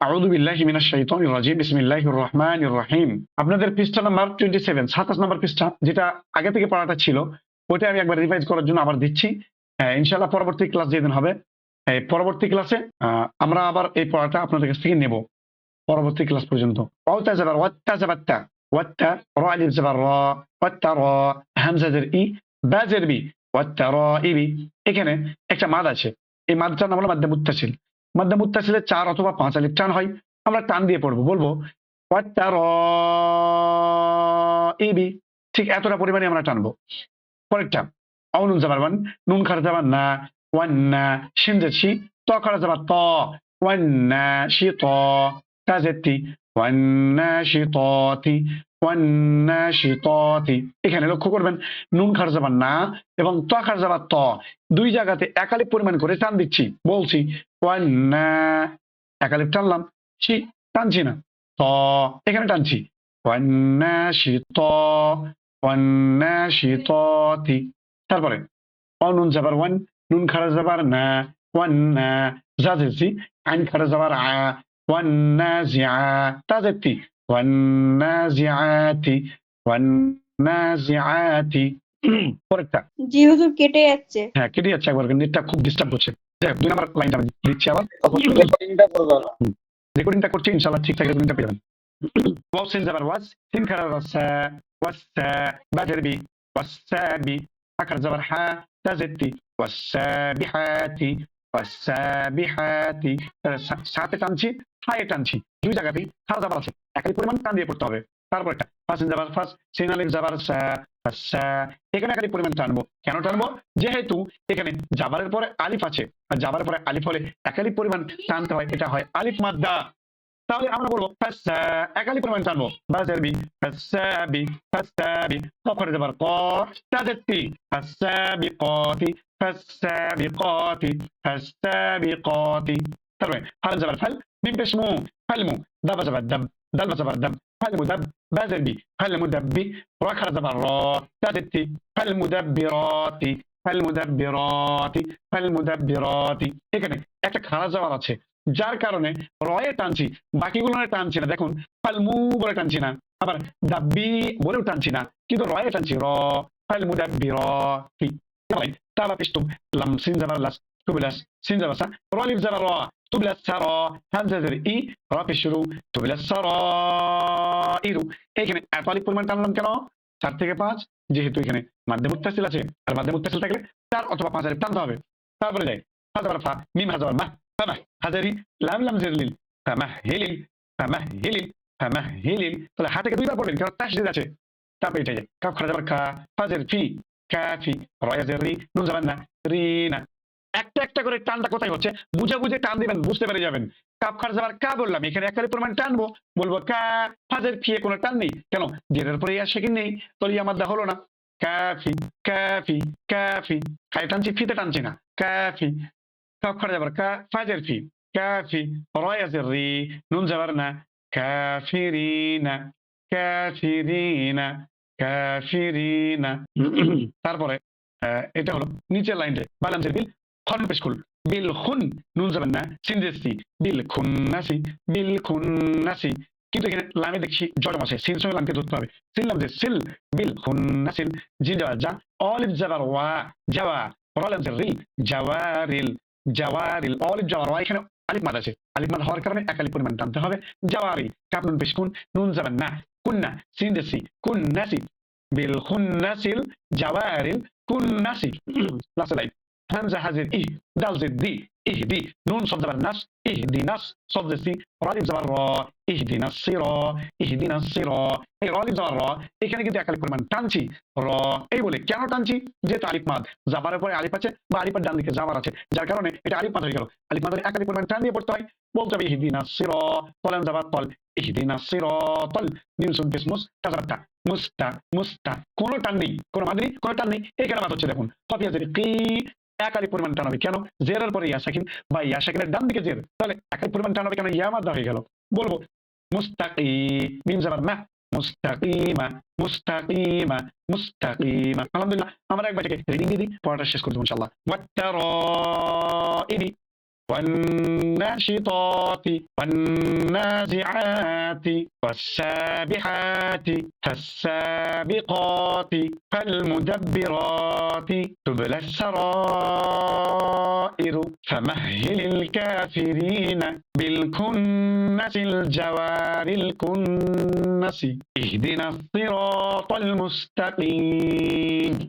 আউযু বিল্লাহি মিনাশ শাইতানির রাজিম বিসমিল্লাহির রহমানির রহিম। আপনাদের পৃষ্ঠা নাম্বার 27, 27 নাম্বার পৃষ্ঠা, যেটা আগে থেকে পড়াটা ছিল ওইটা আমি একবার রিভাইজ করার জন্য আবার দিচ্ছি। ইনশাআল্লাহ পরবর্তী ক্লাস যেদিন হবে, পরবর্তী ক্লাসে আমরা আবার এই পড়াটা আপনাদের কাছ থেকে নেব পরবর্তী ক্লাস পর্যন্ত। ওয়াতা যাবার ওয়াত্তা যাবাত্তা, ওয়াত্তা র আলিফ যাবার র, ওয়াত্তা র, হামজা জের ই, বা জের বি, ওয়াত্তা র ইবি। এখানে একটা মাদ আছে, এই মাদটার নাম হলো মাদ্দে মুত্তাসিল। মাদ্দে মুত্তাসিলে 4 অথবা 5 আলিফ টান হয়। আমরা টান দিয়ে পড়বো, বলবো ওয়াত্তা র ইবি, ঠিক এতটা পরিমাণে আমরা টানবো। পরেরটা নুন যাবার ওয়ান, নুন খারা যাবার না, ওয়ান্না, শিন জের শি, ত খারা যাবার ত, ওয়ান্না শি ত, তা জের তি, ওয়ান্না শি ত তি, ওয়ান্না শি ত তি। এখানে লক্ষ্য করবেন নুন খারা যাবার না এবং ত খারা যাবার ত, দুই জায়গাতে একালিপ পরিমাণ করে টান দিচ্ছি। বলছি ওয়ান্না, একালিপ টানলাম, শি টানছি না, ত এখানে টানছি, ওয়ান্না শি ত, ওয়ান্না শি ত তি। তারপরে নুন যাবার ওয়ান, নুন খারা যাবার না, ওয়ান্না, জা জেরছি, আইন খারা যাবার আ, ওয়ান্না জিআ, তা জেরতি, ওয়ান্না জিআতি, ওয়ান্না জিআতি। পরেরটা জি হুজুর, কেটে যাচ্ছে। হ্যাঁ কেটে যাচ্ছে একবার, নেটটা খুব ডিস্টার্ব করছে। যাই হোক, 2 নাম্বার লাইনটা আমি দিচ্ছি আবার। রেকর্ডিংটা করছি, ইনশাআল্লাহ ঠিকঠাক রেকর্ডিংটা পেয়ে যাবেন। ওয়াও সিন যাবার ওয়াজ, সিন খারা ওয়াসা, ওয়াসা, বা জের বি, ওয়াসাবি, আকার যাবার হা, তা জেরতি, ওয়াসাবিহাতি, ওয়াসাবিহাতি। সাথে টানছি, হায়ে টানছি, দুই জায়গাতেই খারা যাবার আছে, একই পরিমাণ টান দিয়ে পড়তে হবে। তারপর একটা ফাসিন যাবার ফাস, সিন আলিফ যাবার সা, ফাসা। এখানে একই পরিমাণ টানবো। কেন টানবো? যেহেতু এখানে জাবারের পরে আলিফ আছে, আর জাবারের পরে আলিফ হলে একালি পরিমাণ টানতে হয়, এটা হয় আলিফ মাদ্দা। তাহলে আমরা বলবো ফাসা, একালি পরিমাণ টানবো, বাজারবি, ফাসাবি, ফাসাবি, কফরে যাবার ক, তাজেতি, ফাসাবিকাতি, ফাসাবিকাতি, ফাসাবিকাতি। তারপরে ফাল যাবার ফাল, মিম পেশ মু, ফালমু, দাবা যাবার দাব, দাল যাবার দাব, ফালমু দাব, বাজারবি, ফালমু দাব্বি, র খারা যাবার র, তাজেতি, ফালমু দাব্বিরাতি, ফালমু দাব্বিরাতি, ফালমু দাব্বিরাতি। এখানে একটা খারা যাবার আছে, যার কারণে রয়ে টানছি, বাকিগুলো টানছি না। দেখুন ফালমু বলে টানছি না, আবার দাব্বি বলেও টানছি না, কিন্তু রয়ে টানছি, র, ফালমু দাব্বি র। তাবা পিস্তুম, লাম সিন যাবার লাস, তুবলাস, সিন যাবার সা, র লিফ যাবার র, তুবলাস সা র, হামজা জের ই, র পেশ শুরু, তুবলাস সা র ইরু। এখানে এত আলিফ পরিমাণ টানলাম কেন? 4 থেকে 5, যেহেতু এখানে মাধ্যে মুত্তাসিল আছে, আর মাধ্যে মুত্তাসিল থাকলে 4 অথবা 5 আলিফ টানতে হবে। তারপরে যাই ফা যাবার ফা, মিম হা যাবার মা, ফামাহ হাজারি, লাম লাম জের লিল, ফামাহিলিল, ফামাহিলিল, ফামাহিলিল। তাহলে হা থেকে দুইবার পড়বেন, কারণ তাসদীদ আছে। তারপরে এটা যায় কাফ খারা যাবার খা, ফাজের ফি, কাফি, রয়া জের রি, নুন যাবার না, রিনা। একটা একটা করে টানটা কোথায় হচ্ছে বুঝে বুঝে টান দিবেন, বুঝতে পেরে যাবেন। কাফ খারা যাবার কা বললাম, এখানে একালি পরিমাণ টানবো, বলবো কা, ফাজের ফিয়ে কোনো টান নেই, কেন? জেরের পরে ইয়া সেকিন নেই, তো ইয়া মাদ্দা হলো না। কাফি, কাফি, কাফি, খায় টানছি, ফিতে টানছি না, কাফি। কাফ খারা যাবার কা, ফাজের ফি, কাফি, রয়া জের রি, নুন যাবার না, কাফিরিনা, কাফিরিনা, কাফিরিনা। তারপরে এটা হলো নিচের লাইনে বালাম জের বিল, খন পেশ কুল, বিল খুন, নুন যাবেন না, সিনজেসি, বিল খুন্নাসি, বিল খুন্নাসি। কিন্তু এখানে লামে দেখছি জড়ম আছে, সিন সঙ্গে লামকে ধরতে হবে। সিন লাম যে সিল, বিল খুন্নাসিল, জিন যাবার যা, অলিফ যাবার ওয়া, যাওয়া, রলাম জের রিল, জাওয়ারিল, জাওয়ারিল, অলিফ যাবার ওয়া, এখানে আলিফ মাদ আছে, আলিফ মাদ হওয়ার কারণে একালি পরিমাণ টানতে হবে। জাওয়ারি, কাপ নুন পেশ কুন, নুন যাবেন না, কুন্না, সিনজেসি, কুন্নাসি, বিল খুন্নাসিল, জাওয়ারিল, কুন্নাসি। লাস্ট লাইন হামজা হাজির ই, দাল জের দি, ইহদি, নুন সদ যাবার নাস, ইহদিনাস, সদ জের সি, রালিফ যাবার র, ইহদিনাস সিরা, ইহদিনাস সিরা। এই রালিফ যাবার র, এখানে কিন্তু একালি পরিমাণ টানছি, র। এই বলে কেন টানছি? যেহেতু আলিফ মাদ, জাবারের পরে আলিফ আছে বা আলিফের ডান দিকে জাবার আছে, যার কারণে এটা আলিফ মাদ হয়ে গেল। আলিফ মাদের একালি পরিমাণ টান দিয়ে পড়তে হয়, বলতে হবে ইহদিনাস সিরা, তলেন যাবার তল, ইহদিনাস সিরাতাল, মিম সুন পেশ মুস, তাজাবাত্তা, মুস্তা, মুস্তা, কোনো টান নেই, কোনো মাদ্রি, কোনো টান নেই। এখানে মাদ হচ্ছে, দেখুন কফিয়া জের কি, একালি পরিমাণ টান হবে, কেন? জেরের পরে ইয়া সাকিন বা ইয়া সাকিনের ডান দিকে জের, তাহলে একালি পরিমাণ টান হবে, কেন? ইয়া মাদ্দা হয়ে গেল। বলবো মুস্তাকি, মিম যাবার মা, মুস্তাকিমা, মুস্তাকিমা, মুস্তাকিমা। আলহামদুলিল্লাহ, আমরা একবার থেকে রিডিং দিয়ে দিই, পড়াটা শেষ করে দেবো ইনশাআল্লাহ। ওয়াত্তারাইবি, والناشطات والنازعات والسابحات فالسابقات فالمدبرات تبلى السرائر فمهل الكافرين بالكنس الجوار الكنس اهدنا الصراط المستقيم